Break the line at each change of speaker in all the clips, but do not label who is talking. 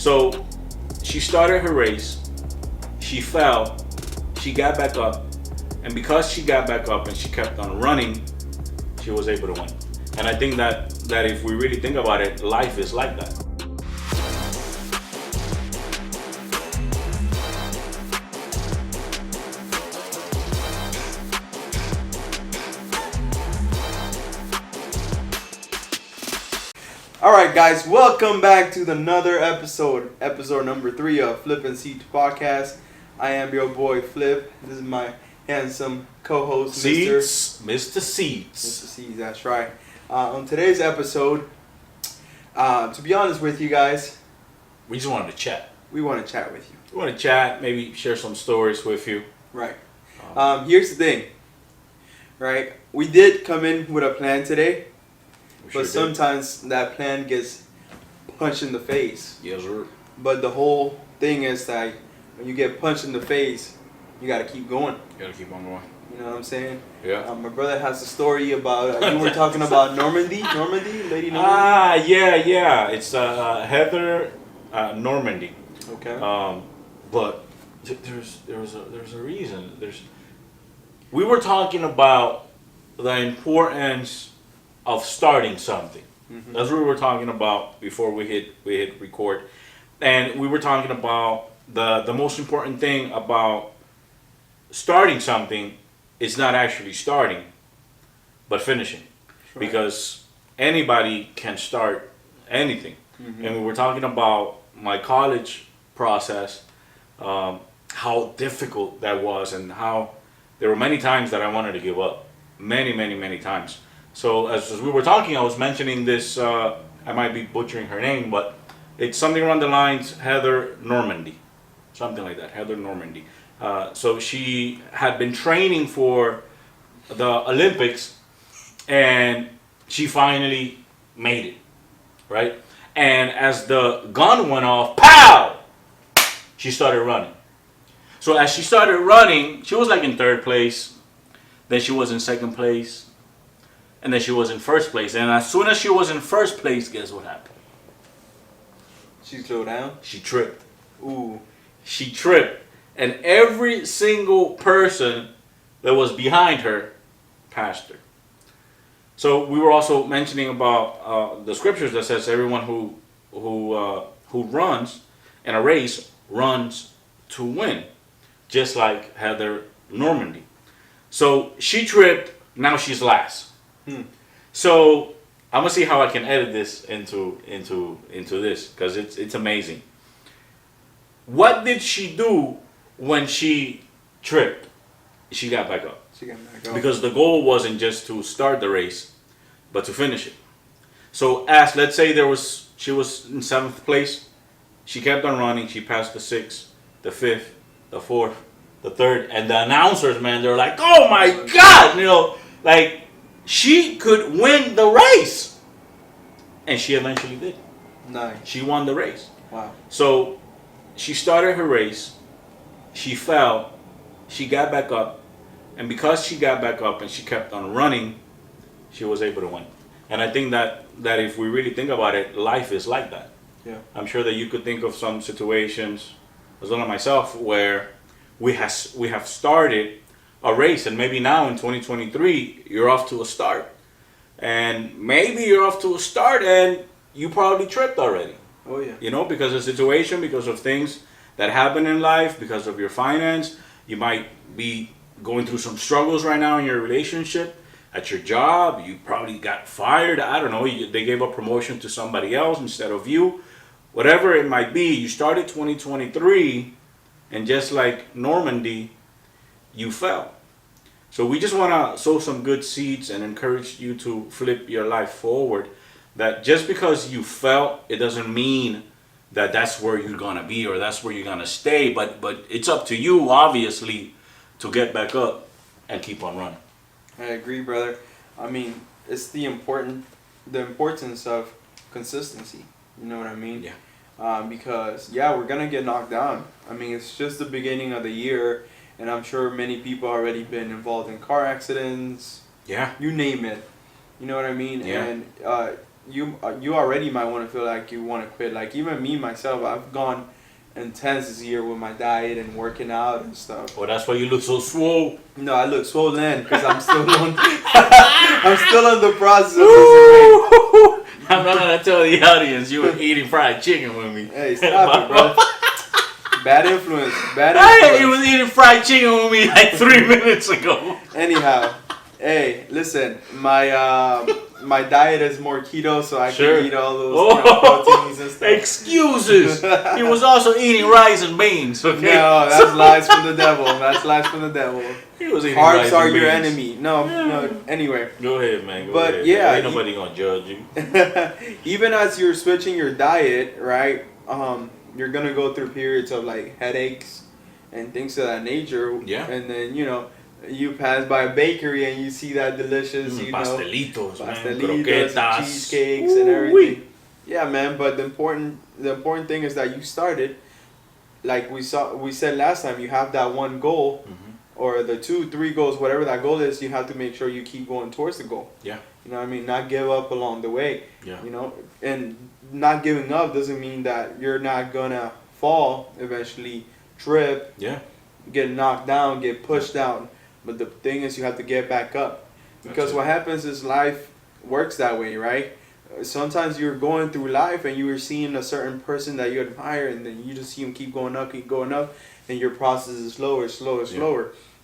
So she started her race, she fell, she got back up, and because she got back up and she kept on running, she was able to win. And I think that if we really think about it, life is like that.
All right, guys, welcome back to another episode number 3 of Flip and Seats podcast. I am your boy Flip. This is my handsome co-host,
Seats, Mr.
Mr.
Seats.
Seats. That's right. On today's episode, to be honest with you guys,
We just wanted to chat.
we want to chat with you.
We want to chat, maybe share some stories with you.
Right. Here's the thing. Right. We did come in with a plan today.
We
But
sure did.
sometimes that plan gets punched in the face.
Yes, sir.
But the whole thing is that when you get punched in the face, you got to keep going.
Gotta keep on going.
You know what I'm saying?
Yeah.
My brother has a story about, you were talking about Normandy, Lady Normandy?
Ah, yeah. It's Heather Normandy.
Okay.
But there's a reason. We were talking about the importance of starting something.
Mhm.
That's what we were talking about before we hit record, and we were talking about the most important thing about starting something is not actually starting, but finishing,
Right.
because anybody can start anything.
Mhm.
And we were talking about my college process, how difficult that was, and how there were many times that I wanted to give up, many times. So as we were talking, I was mentioning this. I might be butchering her name, but it's something around the lines Heather Normandy, something like that. Heather Normandy. So she had been training for the Olympics, and she finally made it, right? And as the gun went off, pow! She started running. So as she started running, she was like in third place. Then she was in second place. And then she was in first place. And as soon as she was in first place, guess what happened?
She slowed down?
She tripped.
Ooh.
She tripped. And every single person that was behind her passed her. So we were also mentioning about the scriptures that says everyone who runs in a race runs to win. Just like Heather Normandy. So she tripped, now she's last. So I'm gonna see how I can edit this into this, because it's amazing. What did she do when she tripped? She got back up.
She got back up.
Because the goal wasn't just to start the race, but to finish it. So as let's say she was in 7th place, she kept on running. She passed the 6th, the 5th, the 4th, the 3rd, and the announcers, man, they're like, "Oh my God!" You know, like. She could win the race. And she eventually did.
Nice.
She won the race.
Wow.
So she started her race. She fell. She got back up. And because she got back up and she kept on running, she was able to win. And I think that if we really think about it, life is like that.
Yeah.
I'm sure that you could think of some situations, as well as myself, where we have started a race, and maybe now in 2023 you're off to a start, and maybe you're off to a start and you probably tripped already.
Oh yeah.
You know, because of the situation, because of things that happen in life, because of your finance. You might be going through some struggles right now in your relationship, at your job. You probably got fired. I don't know. They gave a promotion to somebody else instead of you. Whatever it might be, you started 2023, and just like Normandy, you fell. So we just want to sow some good seeds and encourage you to flip your life forward. That just because you fell, it doesn't mean that that's where you're going to be or that's where you're going to stay. But it's up to you, obviously, to get back up and keep on running.
I agree, brother. I mean, it's the importance of consistency. You know what I mean?
Yeah.
Because, we're going to get knocked down. I mean, it's just the beginning of the year. And I'm sure many people already been involved in car accidents.
Yeah.
You name it. You know what I mean?
Yeah.
And you already might want to feel like you want to quit. Like even me myself, I've gone intense this year with my diet and working out and stuff.
Oh, that's why you look so swole.
No, I look swollen because I'm still on. I'm still in the process of losing weight.
I'm not gonna tell the audience you were eating fried chicken with me.
Hey, stop it, bro. Bad influence. Bad
He
influence.
was eating fried chicken with me like 3 minutes ago.
Anyhow, hey, listen, my diet is more keto, so I
Sure.
can eat all those proteins and stuff.
Excuses. He was also eating rice and beans. Okay.
No, that's lies from the devil. That's lies from the devil.
He was eating rice
Carbs are
and
your
beans.
enemy. No. Anyway,
Go ahead, man. Go
But
ahead.
yeah,
Ain't nobody gonna judge you.
even as you're switching your diet, right? You're gonna go through periods of like headaches and things of that nature.
Yeah.
And then you pass by a bakery and you see that delicious,
Pastelitos, man.
pastelitos,
Croquetas.
and cheesecakes and everything. Yeah, man. But the important thing is that you started. Like we said last time, you have that one goal, or the 2-3 goals, whatever that goal is. You have to make sure you keep going towards the goal.
Yeah.
You know what I mean? Not give up along the way.
Yeah.
And not giving up doesn't mean that you're not gonna fall eventually, trip,
Yeah.
get knocked down, get pushed down. But the thing is, you have to get back up. Because what happens is life works that way, right? Sometimes you're going through life and you are seeing a certain person that you admire, and then you just see him keep going up, and your process is slower.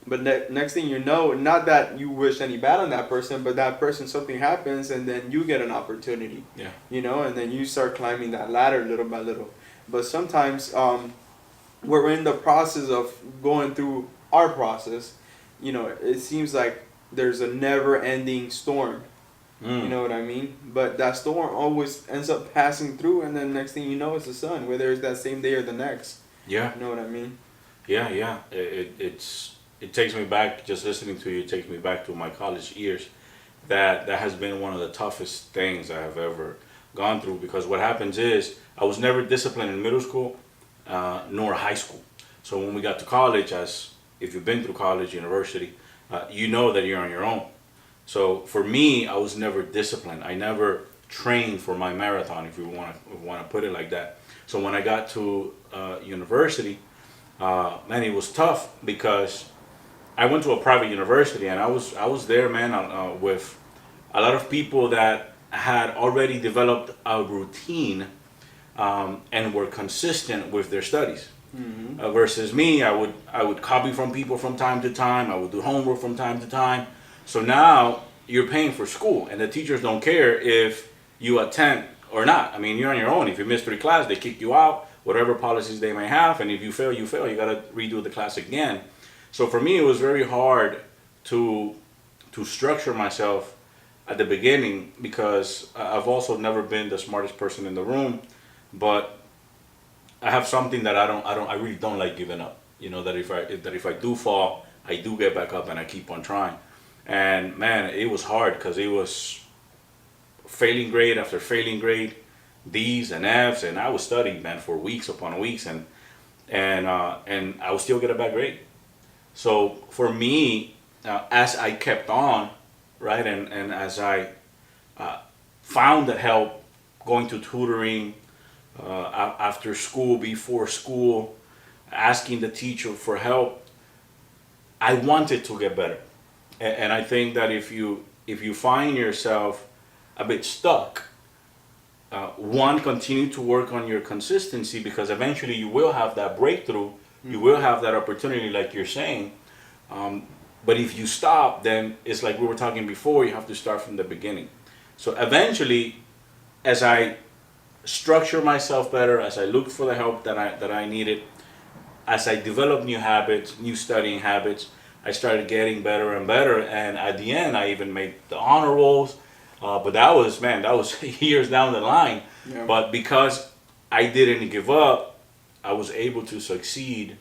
But next thing you know, not that you wish any bad on that person, but that person, something happens, and then you get an opportunity.
Yeah.
And then you start climbing that ladder little by little. But sometimes we're in the process of going through our process. It seems like there's a never-ending storm. You know what I mean? But that storm always ends up passing through, and then next thing you know, it's the sun, whether it's that same day or the next.
Yeah.
You know what I mean?
Yeah. It takes me back, just listening to you, it takes me back to my college years. That has been one of the toughest things I have ever gone through, because what happens is I was never disciplined in middle school nor high school. So when we got to college, as if you've been through college, university, you know that you're on your own. So for me, I was never disciplined. I never trained for my marathon, if you want to put it like that. So when I got to university, man, it was tough, because I went to a private university, and I was there, man, with a lot of people that had already developed a routine and were consistent with their studies. Versus me, I would copy from people from time to time. I would do homework from time to time. So now you're paying for school, and the teachers don't care if you attend or not. I mean, you're on your own. If you miss 3 classes, they kick you out, whatever policies they may have. And if you fail, you fail. You got to redo the class again. So for me, it was very hard to structure myself at the beginning, because I've also never been the smartest person in the room, but I have something that I really don't like giving up. That if I do fall, I do get back up and I keep on trying. And man, it was hard, because it was failing grade after failing grade, D's and F's, and I was studying, man, for weeks upon weeks, and I would still get a bad grade. So for me, as I kept on, right, and as I found the help, going to tutoring, after school, before school, asking the teacher for help, I wanted to get better. And I think that if you find yourself a bit stuck, continue to work on your consistency, because eventually you will have that breakthrough. You will have that opportunity, like you're saying. But if you stop, then it's like we were talking before, you have to start from the beginning. So eventually, as I structure myself better, as I looked for the help that I needed, as I developed new habits, new studying habits, I started getting better and better. And at the end, I even made the honor rolls. But that was years down the line.
Yeah.
But because I didn't give up, I was able to succeed,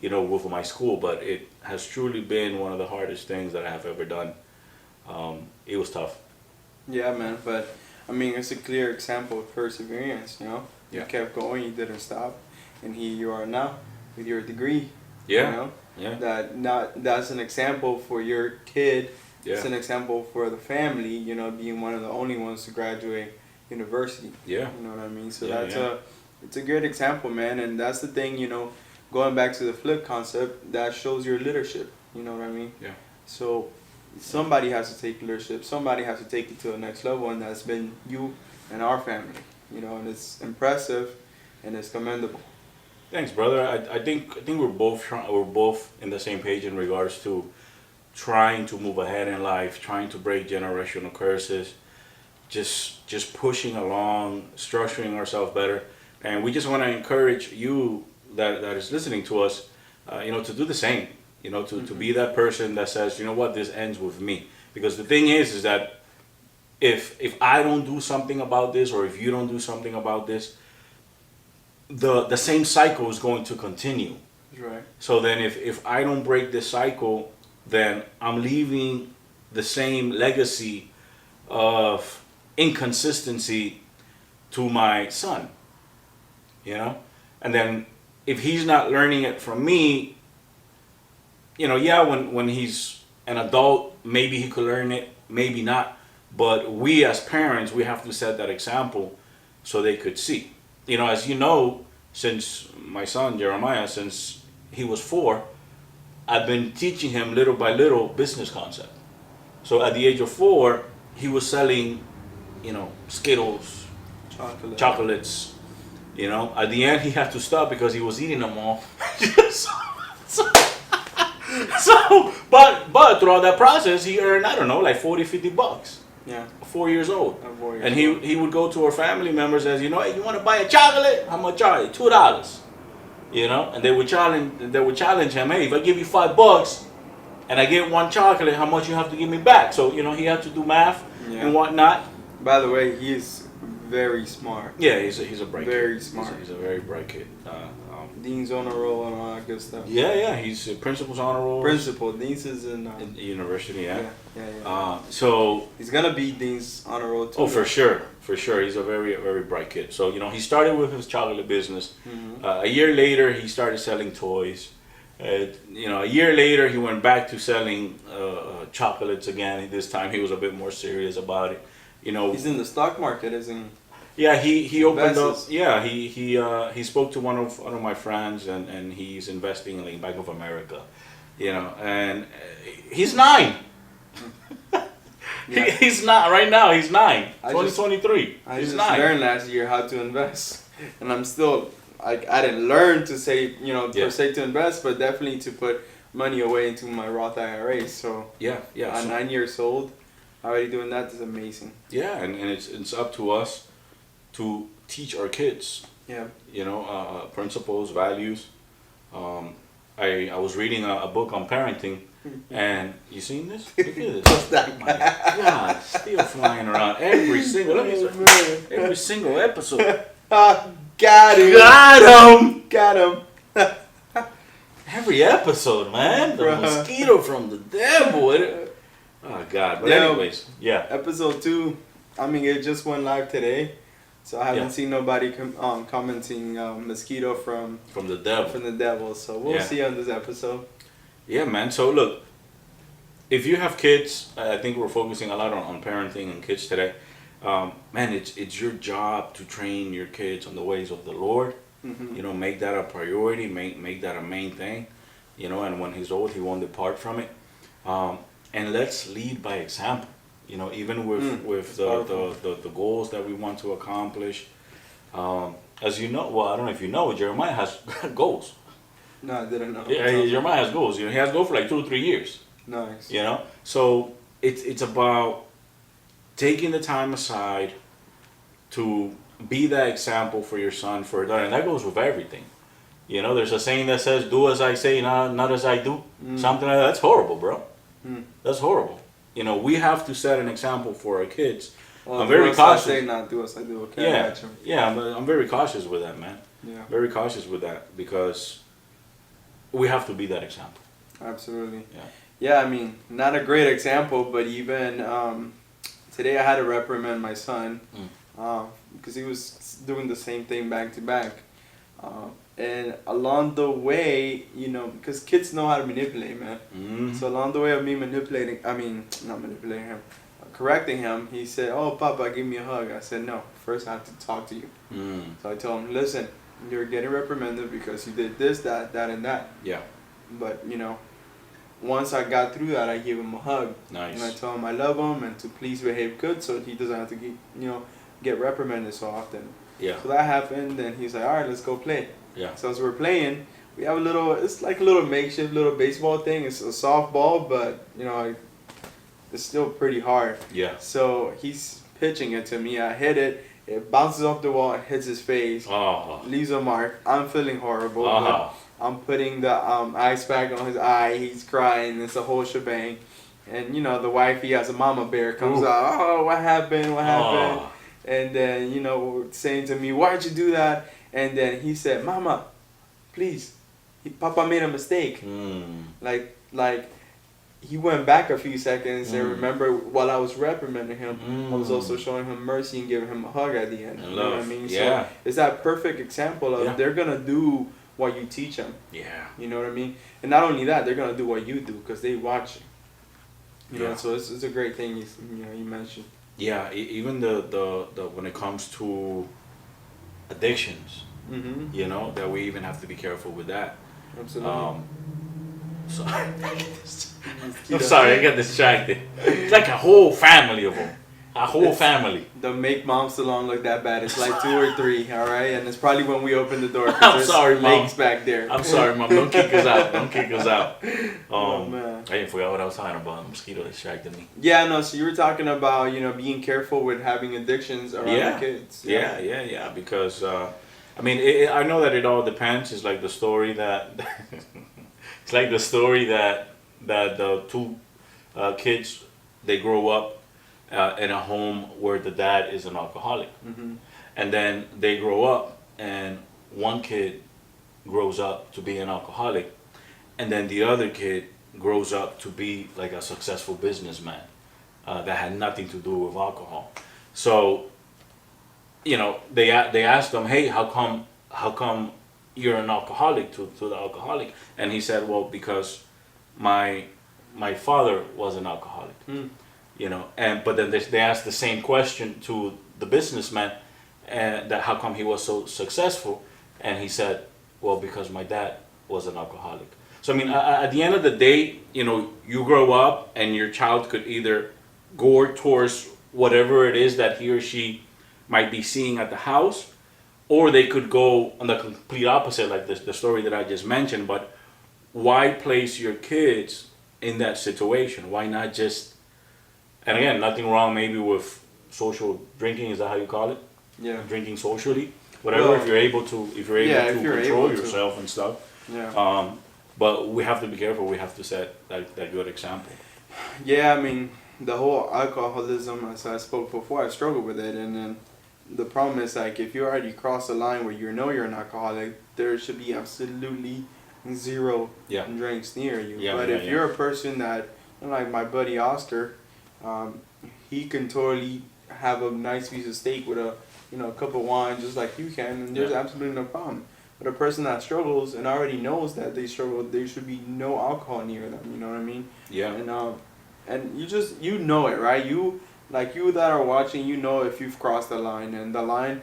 with my school. But it has truly been one of the hardest things that I have ever done. It was tough.
Yeah, man. But I mean, it's a clear example of perseverance.
Yeah.
You kept going, you didn't stop, and here you are now with your degree.
Yeah. Yeah.
That's an example for your kid.
Yeah.
It's an example for the family. Being one of the only ones to graduate university.
Yeah.
You know what I mean? So
Yeah,
that's
yeah.
it's a great example, man. And that's the thing, going back to the flip concept, that shows your leadership. You know what I mean?
Yeah.
So somebody has to take leadership. Somebody has to take it to the next level, and that's been you and our family. And it's impressive, and it's commendable.
Thanks, brother. I think we're both in the same page in regards to trying to move ahead in life, trying to break generational curses, just pushing along, structuring ourselves better, and we just want to encourage you that is listening to us, to do the same. To be that person that says, you know what, this ends with me. Because the thing is that if I don't do something about this, or if you don't do something about this, the same cycle is going to continue.
Right.
So then if I don't break this cycle, then I'm leaving the same legacy of inconsistency to my son. And then if he's not learning it from me, when he's an adult, maybe he could learn it, maybe not. But we as parents, we have to set that example so they could see. As you know, since my son Jeremiah, since he was 4, I've been teaching him little by little business concept. So at the age of 4, he was selling, Skittles, chocolates. At the end he had to stop because he was eating them all. But throughout that process, he earned, I don't know, like $40-$50.
Yeah.
4 years old.
4 years
And
old.
he would go to our family members as, hey, you want to buy a chocolate? How much are they? $2. And they would challenge him, hey, if I give you $5 and I get one chocolate, how much you have to give me back? So, he had to do math and whatnot.
By the way, he is very smart.
Yeah, he's a bright kid.
Very smart.
He's a very bright kid.
Dean's honor roll and all that good stuff.
Yeah, he's a principal's honor roll.
Principal. Dean's is in
university, yeah.
Yeah.
So
he's gonna be Dean's honor roll too.
oh, for sure. He's a very, very bright kid. So he started with his chocolate business.
Mm-hmm.
A year later, he started selling toys. A year later, he went back to selling chocolates again. This time, he was a bit more serious about it.
He's in the stock market, isn't he?
Yeah, he opened up.
Invests.
Yeah, he spoke to one of my friends, and he's investing in Bank of America. And he's 9.
Yeah.
He's not right now. He's 9.
I
2023.
I
He's
just
9.
learned last year how to invest, and I'm still I didn't learn to say per se to invest, but definitely to put money away into my Roth IRA. So
Yeah.
at 9 years old, already doing that is amazing.
Yeah, and it's up to us to teach our kids.
Yeah.
Principles, values. I was reading a book on parenting, and you seen this? Look at this.
What's that?
Oh my God, still flying around every single episode.
Got him. Got him.
Every episode, man. The
Bruh.
mosquito from the devil. Oh God. But
Yeah.
anyways, yeah.
Episode 2. I mean, it just went live today, so I haven't seen nobody commenting mosquito from
the devil.
the devil. So we'll see on this episode.
Yeah, man. So look, if you have kids, I think we're focusing a lot on parenting and kids today. Man, it's your job to train your kids on the ways of the Lord.
Mm-hmm.
Make that a priority. Make that a main thing. And when he's old, he won't depart from it. And let's lead by example. Even with the goals that we want to accomplish. As you know, well, I don't know if you know, Jeremiah has goals.
No, I didn't know.
Yeah, Jeremiah has goals. He has goals for like 2 or 3 years.
Nice.
So it's about taking the time aside to be that example for your son, for your daughter, and that goes with everything. There's a saying that says, "Do as I say, not as I do." Something like that. That's horrible, bro. That's horrible. We have to set an example for our kids.
Well,
I'm very
do
cautious.
as I say, not do as I do. Okay, I got you.
I'm very cautious with that, man.
Yeah.
Very cautious with that because we have to be that example.
Absolutely.
Yeah.
Yeah, I mean, not a great example, but even today I had to reprimand my son because he was doing the same thing back to back. And along the way, because kids know how to manipulate, man.
Mm-hmm.
So along the way of me not manipulating him, correcting him, he said, "Oh, Papa, give me a hug." I said, "No, first I have to talk to you." So I told him, "Listen, you're getting reprimanded because you did this, that, that, and that."
Yeah.
But once I got through that, I gave him a hug.
Nice.
And I told him I love him and to please behave good so he doesn't have to get reprimanded so often.
Yeah.
So that happened, and he's like, "All right, let's go play."
Yeah.
So as we're playing, we have it's like a little makeshift little baseball thing. It's a softball, but it's still pretty hard.
Yeah.
So he's pitching it to me. I hit it. It bounces off the wall, hits his face, leaves a mark. I'm feeling horrible. But I'm putting the ice pack on his eye. He's crying. It's a whole shebang. And the wifey as a mama bear comes out. "Oh, what happened? What happened?" And then saying to me, "Why'd you do that?" And then he said, "Mama, please, Papa made a mistake." Like he went back a few seconds and remember while I was reprimanding him, I was also showing him mercy and giving him a hug at the end.
And
you know
love.
what I mean?
Yeah.
So it's that perfect example of they're gonna do what you teach them.
Yeah.
You know what I mean? And not only that, they're gonna do what you do because they watch you. You know, so it's a great thing you mentioned.
Yeah, even the when it comes to addictions,
Mm-hmm.
that we even have to be careful with that.
Absolutely.
Sorry, I'm sorry, I got distracted. It's like a whole family of them. A whole family.
Don't make Mom Salon look that bad. It's like 2 or 3, all right? And it's probably when we open the door.
I'm sorry, Mom.
Legs back there.
I'm sorry, Mom. Don't kick us out. Don't kick us out.
Oh, man.
I didn't forget what I was talking about. The mosquito distracted me.
Yeah, no, so you were talking about, being careful with having addictions around the kids.
Yeah. Because, I know that it all depends. It's like the story that... it's like the story that the two kids, they grow up in a home where the dad is an alcoholic.
Mm-hmm.
And then they grow up and one kid grows up to be an alcoholic. And then the other kid grows up to be like a successful businessman that had nothing to do with alcohol. So, they asked him, "Hey, how come you're an alcoholic to the alcoholic?" And he said, "Well, because my father was an alcoholic." But then they asked the same question to the businessman, and that how come he was so successful, and he said, "Well, because my dad was an alcoholic." So at the end of the day, you grow up and your child could either go towards whatever it is that he or she might be seeing at the house, or they could go on the complete opposite, like the story that I just mentioned. But why place your kids in that situation? Why not just, and again, nothing wrong maybe with social drinking, is that how you call it?
Yeah.
Drinking socially, whatever,
Well,
if you're able to control yourself and stuff.
Yeah.
But we have to be careful. We have to set that good example.
Yeah, the whole alcoholism, as I spoke before, I struggled with it. And then the problem is, like, if you already cross the line where you're an alcoholic, there should be absolutely zero drinks near you. But if you're a person that, like my buddy Oscar, he can totally have a nice piece of steak with a cup of wine just like you can, and there's absolutely no problem. But a person that struggles and already knows that they struggle, there should be no alcohol near them. You know what I mean?
Yeah.
And you just it, right? You that are watching, if you've crossed the line, and the line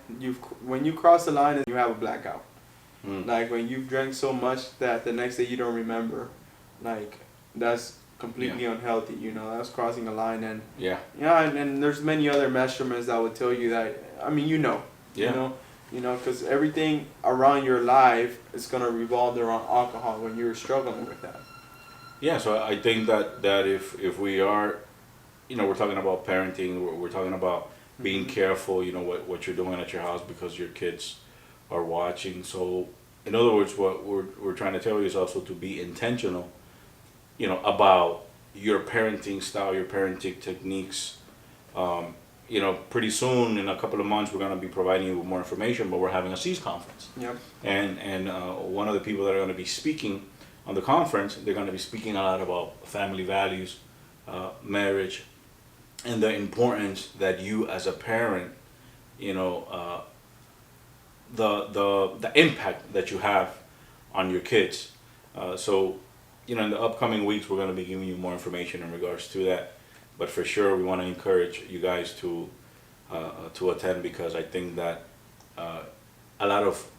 when you cross the line, you have a blackout. Like when you've drank so much that the next day you don't remember, like that's completely unhealthy. That's crossing a line, and and there's many other measurements that would tell you that. Because everything around your life is gonna revolve around alcohol when you're struggling with that.
Yeah, so I think that if we are, we're talking about parenting, we're talking about being careful, what you're doing at your house because your kids are watching. So, in other words, what we're trying to tell you is also to be intentional, about your parenting style, your parenting techniques. Pretty soon, in a couple of months, we're going to be providing you with more information, but we're having a SEAS conference.
Yep.
And one of the people that are going to be speaking on the conference, they're going to be speaking a lot about family values, marriage, and the importance that you as a parent, the impact that you have on your kids. So in the upcoming weeks, we're going to be giving you more information in regards to that. but for sure we want to encourage you guys to attend, because I think that a lot of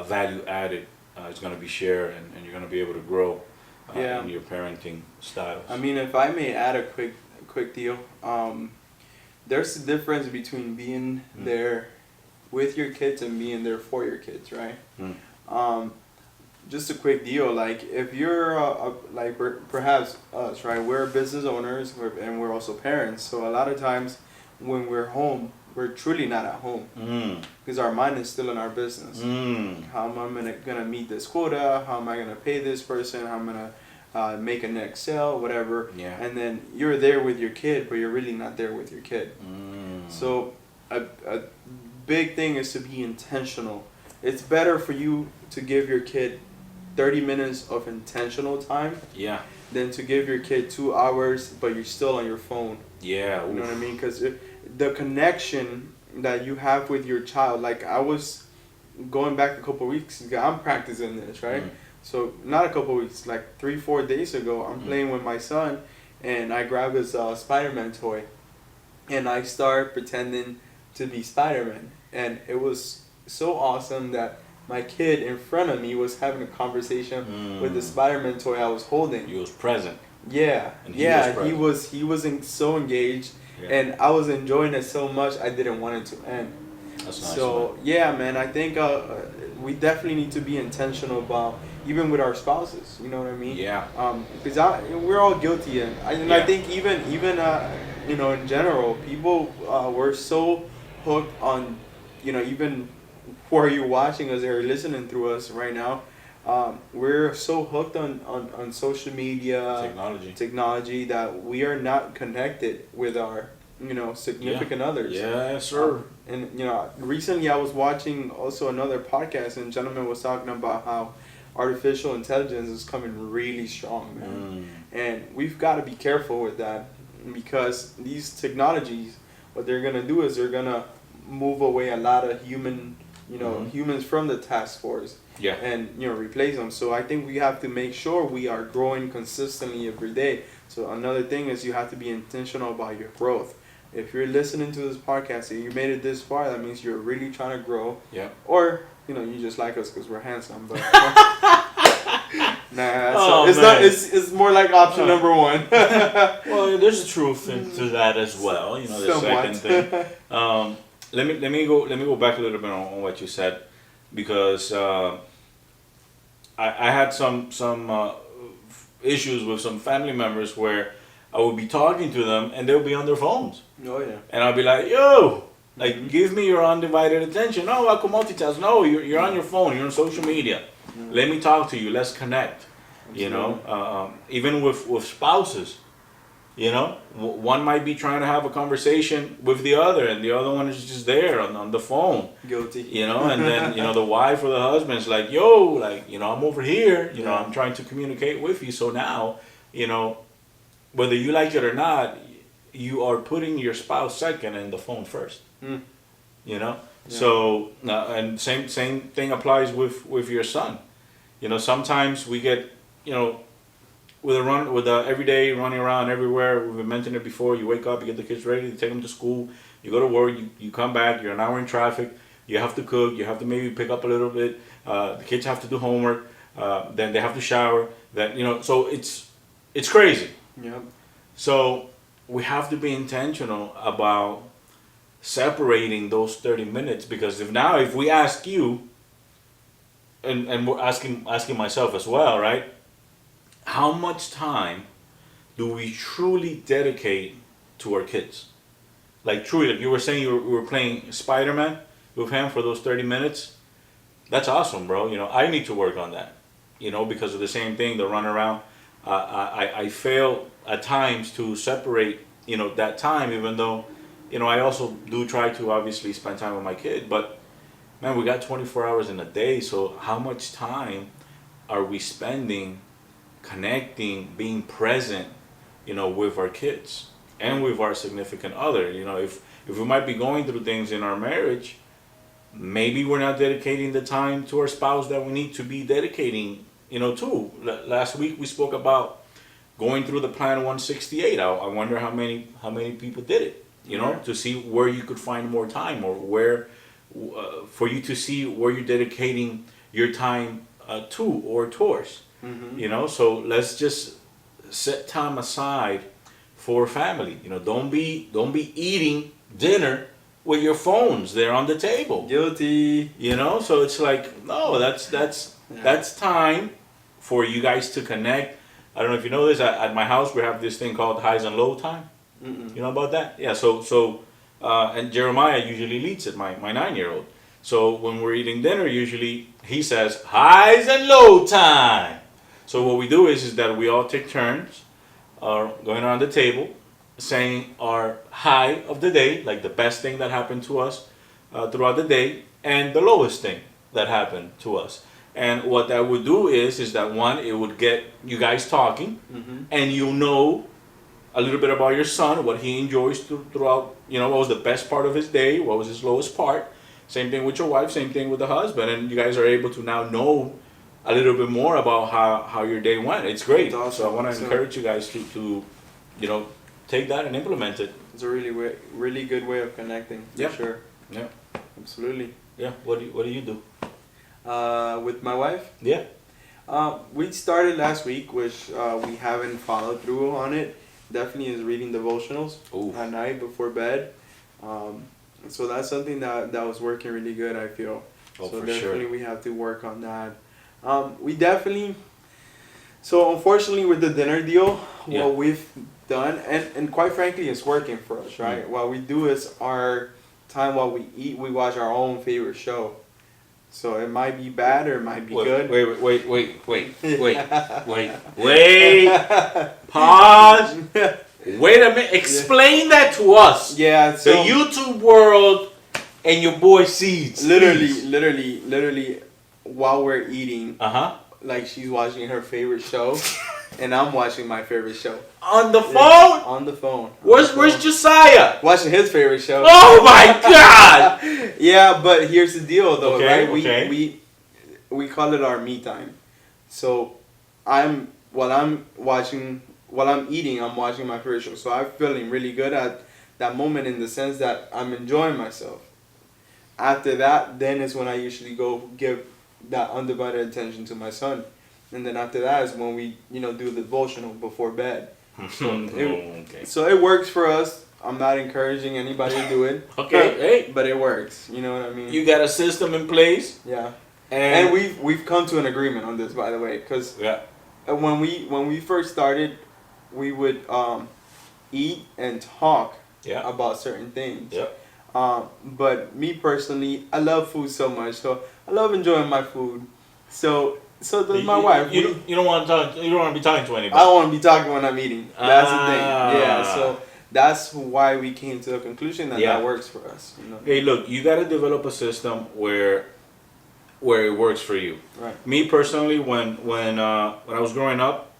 value added is going to be shared, and you're going to be able to grow
Yeah.
in your parenting styles.
I mean, if I may add a quick deal, there's a difference between being there with your kids and being there for your kids, right? Just a quick deal, like if you're like perhaps us, right? We're business owners, and we're also parents. So a lot of times when we're home, we're truly not at home because our mind is still in our business. How am I gonna meet this quota? How am I gonna pay this person? How am I gonna make a next sale, whatever?
Yeah.
And then you're there with your kid, but you're really not there with your kid. So a big thing is to be intentional. It's better for you to give your kid 30 minutes of intentional time
Yeah.
than to give your kid 2 hours, but you're still on your phone.
Yeah.
You know what I mean? Because the connection that you have with your child, like I was going back a couple of weeks ago, I'm practicing this, right? So not a couple of weeks, like 3-4 days ago, I'm playing with my son, and I grab his Spider-Man toy, and I start pretending to be Spider-Man, and it was so awesome that my kid in front of me was having a conversation with the Spider-Man toy I was holding.
He was present.
Yeah,
And he was
he was so engaged,
Yeah.
and I was enjoying it so much I didn't want it to end.
That's nice.
So yeah, man, I think we definitely need to be intentional about even with our spouses. You know what I mean?
Yeah.
Because we're all guilty, and I
Yeah.
think even you know, in general, people were so hooked on, you know, even where you're watching us or listening through us right now. We're so hooked on social media, technology that we are not connected with our, you know, significant others.
Yes, sir.
And you know, recently I was watching also another podcast, and a gentleman was talking about how artificial intelligence is coming really strong, man. And we've got to be careful with that, because these technologies, what they're gonna do is they're gonna move away a lot of humans from the task force.
Yeah.
And you know, replace them. So I think we have to make sure we are growing consistently every day. So another thing is you have to be intentional about your growth. If you're listening to this podcast and you made it this far, that means you're really trying to grow.
Yeah.
Or you know, you just like us because we're handsome. But nah,
Oh,
it's
man.
not. It's more like option number one.
Well, there's a truth to that as well. You know, the
Somewhat.
second thing. Let me go back a little bit on what you said, because I had some issues with some family members where I would be talking to them and they'll be on their phones,
Oh yeah.
and I'll be like, "Yo, like, give me your undivided attention." No, I can multitask. No, you're on your phone. You're on social media. Let me talk to you. Let's connect. You know, even with spouses. You know, one might be trying to have a conversation with the other, and the other one is just there on the phone.
Guilty.
You know, and then, you know, the wife or the husband's like, "Yo, like, you know, I'm over here. You know, I'm trying to communicate with you." So now, you know, whether you like it or not, you are putting your spouse second and the phone first. You know, so and same thing applies with your son. You know, sometimes we get, you know, with the everyday running around everywhere. We've mentioned it before. You wake up, you get the kids ready, you take them to school, you go to work, you come back, you're an hour in traffic, you have to cook, you have to maybe pick up a little bit. The kids have to do homework, then they have to shower. Then, you know, so it's crazy.
Yep.
So we have to be intentional about separating those 30 minutes, because if we ask you, and we're asking myself as well, right? How much time do we truly dedicate to our kids? Like, truly, like you were saying, you were playing Spider-Man with him for those 30 minutes. That's awesome, bro. You know, I need to work on that, you know, because of the same thing, the run around. I fail at times to separate, you know, that time, even though, you know, I also do try to obviously spend time with my kid. But, man, we got 24 hours in a day, so how much time are we spending connecting, being present, you know, with our kids and with our significant other? You know, if we might be going through things in our marriage, maybe we're not dedicating the time to our spouse that we need to be dedicating, you know, to. Last week we spoke about going through the plan 168. I wonder how many people did it. To see where you could find more time, or where for you to see where you're dedicating your time to or towards. So let's just set time aside for family. Don't be eating dinner with your phones there on the table.
Guilty.
So it's like, no, that's time for you guys to connect. I don't know if you know this. At my house, we have this thing called highs and low time.
Mm-mm.
You know about that? Yeah. So and Jeremiah usually leads it. My 9-year-old. So when we're eating dinner, usually he says highs and low time. So what we do is that we all take turns, going around the table, saying our high of the day, like the best thing that happened to us throughout the day, and the lowest thing that happened to us. And what that would do is that one, it would get you guys talking, and a little bit about your son, what he enjoys throughout, what was the best part of his day, what was his lowest part. Same thing with your wife, same thing with the husband, and you guys are able to now know a little bit more about how your day went. It's great.
Awesome.
So I want to encourage you guys to take that and implement it.
It's a really good way of connecting. For sure.
Yeah.
Absolutely.
Yeah. What do you do?
With my wife?
Yeah.
We started last week, which we haven't followed through on it. Definitely is reading devotionals at night before bed. So that's something that was working really good, I feel.
Oh,
so
for
definitely
sure.
we have to work on that. So unfortunately with the dinner deal, what we've done, and quite frankly it's working for us, right? What we do is our time while we eat, we watch our own favorite show. So it might be bad or it might be good.
Wait. Pause. Wait a minute. Explain that to us.
Yeah. So
the YouTube world and your boy Seeds.
Literally, while we're eating, like she's watching her favorite show, and I'm watching my favorite show.
On the phone?
On the phone.
Where's Josiah?
Watching his favorite show.
Oh my God!
Yeah, but here's the deal, though, right?
Okay.
We call it our me time. So while I'm eating, I'm watching my favorite show. So I'm feeling really good at that moment in the sense that I'm enjoying myself. After that, then is when I usually go give that undivided attention to my son. And then after that is when we, do the devotional before bed. So it works for us. I'm not encouraging anybody to do it.
Okay,
but it works. You know what I mean?
You got a system in place.
Yeah. And we've come to an agreement on this, by the way, because when we first started, we would eat and talk about certain things.
Yeah.
But me personally, I love food so much, so I love enjoying my food. So does my wife.
You don't want to talk. You don't want to be talking to anybody.
I don't want to be talking when I'm eating. That's the thing. Yeah. So that's why we came to the conclusion that works for us.
Hey, look, you got to develop a system where it works for you.
Right.
Me personally, when I was growing up,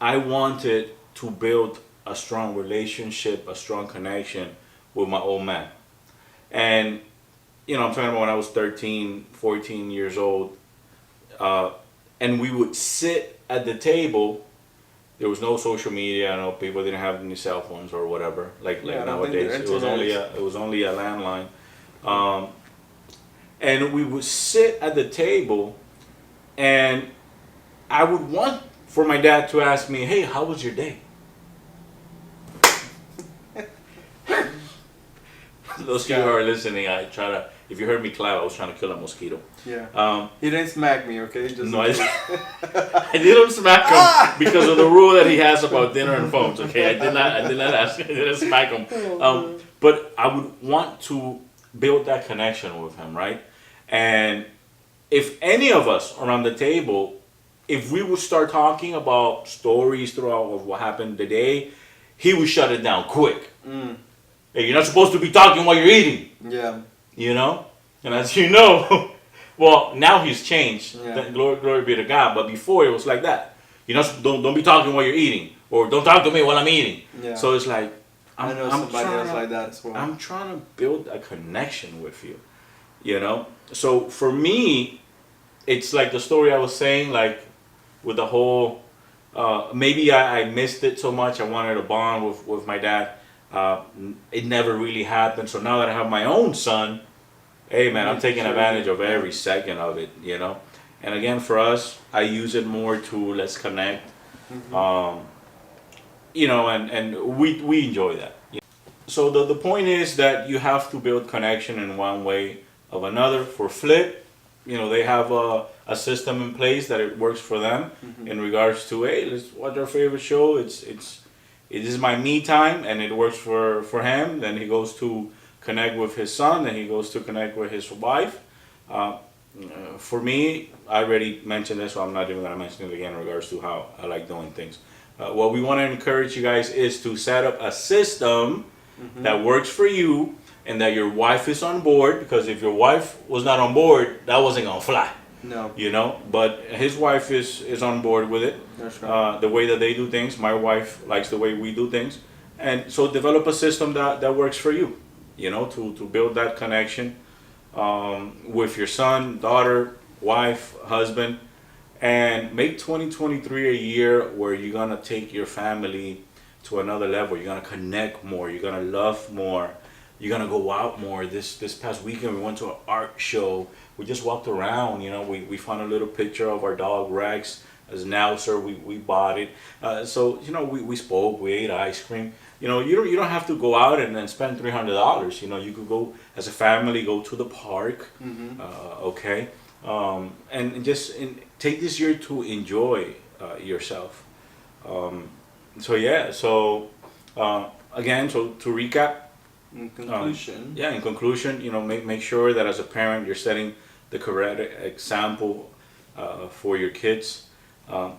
I wanted to build a strong relationship, a strong connection with my old man. And, I'm talking about when I was 13, 14 years old. And we would sit at the table. There was no social media. I know people didn't have any cell phones or whatever. Like nowadays, it was only a landline. And we would sit at the table, and I would want for my dad to ask me, "Hey, how was your day?" Those of you who are listening, if you heard me clap, I was trying to kill a mosquito.
Yeah. He didn't smack me, okay?
No, I didn't smack him because of the rule that he has about dinner and phones. Okay, I did not ask. I didn't smack him. But I would want to build that connection with him, right? And if any of us around the table, if we would start talking about stories throughout of what happened today, he would shut it down quick. Hey, you're not supposed to be talking while you're eating.
Yeah.
And as you know, well, now he's changed.
Yeah.
Glory be to God. But before it was like that. Don't be talking while you're eating, or don't talk to me while I'm eating.
Yeah.
So it's like
I know somebody else like that as well.
I'm trying to build a connection with you. So for me, it's like the story I was saying, like with the whole maybe I missed it so much. I wanted to bond with my dad. It never really happened. So now that I have my own son, hey man, I'm taking advantage of every second of it, you know. And again, for us, I use it more to let's connect, you know, and we enjoy that. So the point is that you have to build connection in one way of another. For Flip, you know, they have a system in place that it works for them in regards to, hey, let's watch our favorite show. It is my me time, and it works for him. Then he goes to connect with his son, and he goes to connect with his wife. For me, I already mentioned this, so I'm not even going to mention it again in regards to how I like doing things. What we want to encourage you guys is to set up a system that works for you and that your wife is on board, because if your wife was not on board, that wasn't going to fly.
No.
You know, but his wife is on board with it.
That's right.
The way that they do things, my wife likes the way we do things. And so develop a system that works for you, you know, to build that connection with your son, daughter, wife, husband, and make 2023 a year where you're going to take your family to another level. You're going to connect more. You're going to love more. You're going to go out more. This past weekend, we went to an art show. We just walked around, you know, we found a little picture of our dog Rex as an Schnauzer. We bought it. So, you know, we spoke, we ate ice cream. You know, you don't have to go out and then spend $300. You know, you could go as a family, go to the park, okay? And just take this year to enjoy yourself. So, yeah, so again, so to recap,
In conclusion,
in conclusion, you know, make sure that as a parent you're setting the correct example for your kids.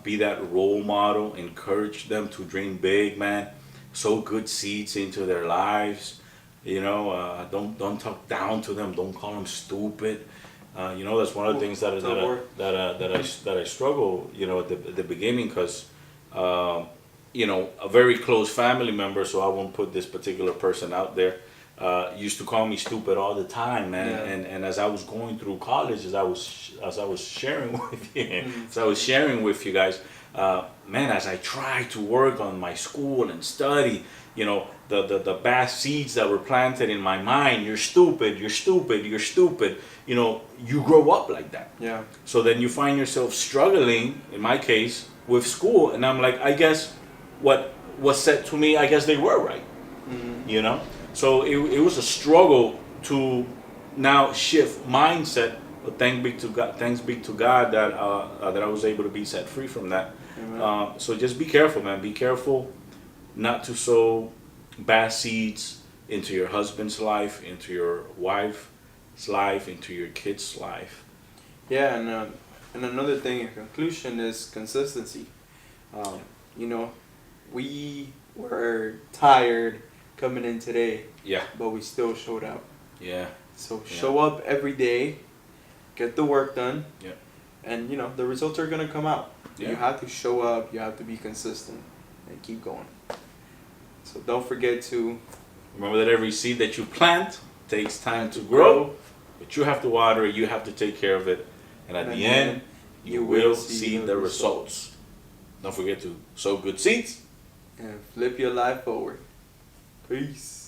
Be that role model. Encourage them to dream big, man. Sow good seeds into their lives. You know, don't talk down to them. Don't call them stupid. You know, that's one of the things that I struggle. You know, at the beginning, because you know, a very close family member. So I won't put this particular person out there. Used to call me stupid all the time, man.
Yeah.
And as I was going through college, as I was sharing with you, as I was sharing with you guys, man, as I tried to work on my school and study, you know, the bad seeds that were planted in my mind, you're stupid, you're stupid, you're stupid, you know, you grow up like that.
Yeah.
So then you find yourself struggling, in my case, with school, and I'm like, I guess what was said to me, I guess they were right, you know? So it was a struggle to now shift mindset, but thanks be to God that that I was able to be set free from that. So just be careful, man. Be careful not to sow bad seeds into your husband's life, into your wife's life, into your kids' life.
Yeah, and another thing in conclusion is consistency. You know, we were tired coming in today,
Yeah.
but we still showed up.
Yeah.
So show up every day, get the work done,
Yeah.
and you know the results are gonna come out.
Yeah.
You have to show up, you have to be consistent, and keep going. So don't forget to
Remember that every seed that you plant takes time to grow, but you have to water it, you have to take care of it, and at the end, you will see the results. Don't forget to sow good seeds
and flip your life forward. Peace.